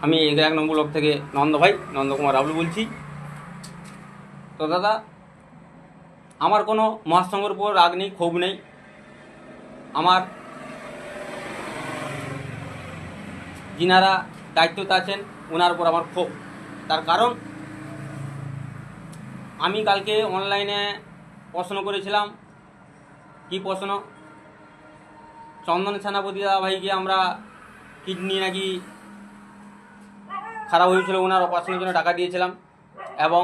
আমি 1 নম্বর ব্লক থেকে নন্দকুমার রাবলু বলছি। তো দাদা, আমার কোনো মহাসংঘের উপর রাগ নেই, ক্ষোভ নেই। আমার যিনারা দায়িত্বতে আছেন ওনার উপর আমার ক্ষোভ। তার কারণ আমি কালকে অনলাইনে প্রশ্ন করেছিলাম। কি প্রশ্ন? চন্দন সেনাপতি দাদা ভাইকে আমরা কিডনি নাকি খারাপ হয়েছিল, ওনার অপারেশনের জন্য টাকা দিয়েছিলাম। এবং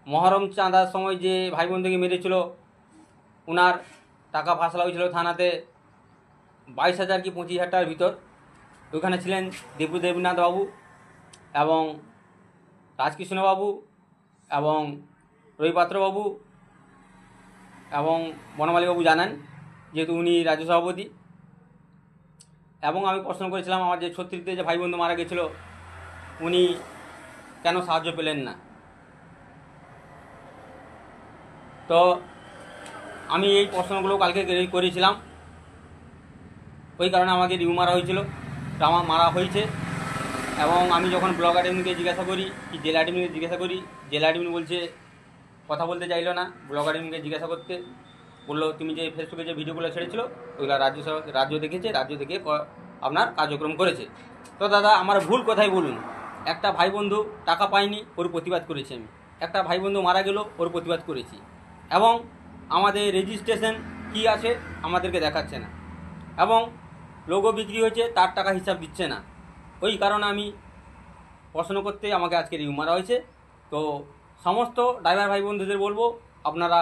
মহরম চাঁদার সময় যে ভাই বোনদেরকে মেরেছিল ওনার টাকা ফাঁসলা হয়েছিল থানাতে 22,000 কি 25,000 টাকার ভিতর। ওইখানে ছিলেন দেবনাথ বাবু এবং রাজকৃষ্ণ বাবু এবং রবিপাত্র বাবু এবং বনমালী বাবু জানেন, যেহেতু উনি রাজ্য সভাপতি। এবং আমি প্রশ্ন করেছিলাম আমার যে 36 যে ভাই বন্ধু মারা গেছিল উনি কেন সাহায্য পেলেন না। তো আমি এই প্রশ্নগুলো কালকে করেছিলাম। ওই কারণে আমাকে রিউ মারা হয়েছিল, মারা হয়েছে। এবং আমি যখন ব্লক অ্যাডমিনকে জিজ্ঞাসা করি কি জেলা অ্যাডমিনকে জিজ্ঞাসা করি, জেলা অ্যাডমিন বলছে কথা বলতে চাইল না। ব্লক অ্যাডমিনকে জিজ্ঞাসা করতে বললো তুমি যে ফেসবুকে যে ভিডিওগুলো ছেড়েছিল ওইগুলো রাজ্য দেখেছে, রাজ্য দেখে আপনার কার্যক্রম করেছে। তো দাদা, আমার ভুল কোথায় বলুন? একটা ভাই বন্ধু টাকা পায়নি, ওর প্রতিবাদ করেছি আমি। একটা ভাই বন্ধু মারা গেল, ওর প্রতিবাদ করেছি। এবং আমাদের রেজিস্ট্রেশন কি আছে আমাদেরকে দেখাচ্ছে না, এবং লোগো বিক্রি হয়েছে তার টাকা হিসাব দিচ্ছে না। ওই কারণে আমি প্রশ্ন করতে আমাকে আজকে রিউ মারা হয়েছে। তো সমস্ত ড্রাইভার ভাই বন্ধুদের বলবো আপনারা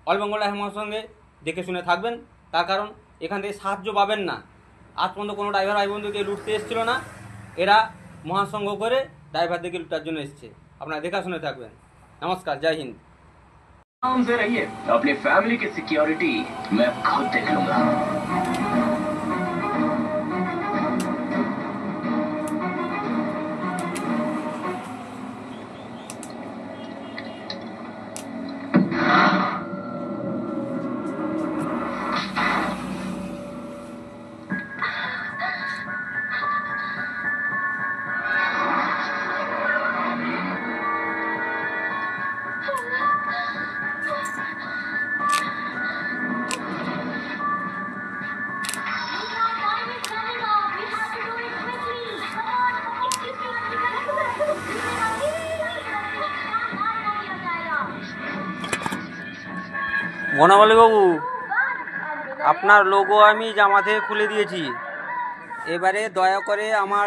অল বেঙ্গল ড্রাইভার সঙ্গে দেখে শুনে থাকবেন। তার কারণ এখান থেকে সাহায্য পাবেন না। আজ পর্যন্ত কোনো ড্রাইভার ভাই বন্ধুকে লুটতে এসেছিল না, এরা মহাসংঘ করে ড্রাইভারদেরকে লুটার জন্য এসছে। আপনারা দেখা শুনে থাকবেন। নমস্কার, জয় হিন্দ। आराम से रहिए, अपनी फैमिली की सिक्योरिटी मैं खुद देख लूंगा। বনমালী বাবু, আপনার লোগো আমি জামা থেকে খুলে দিয়েছি। এবারে দয়া করে আমার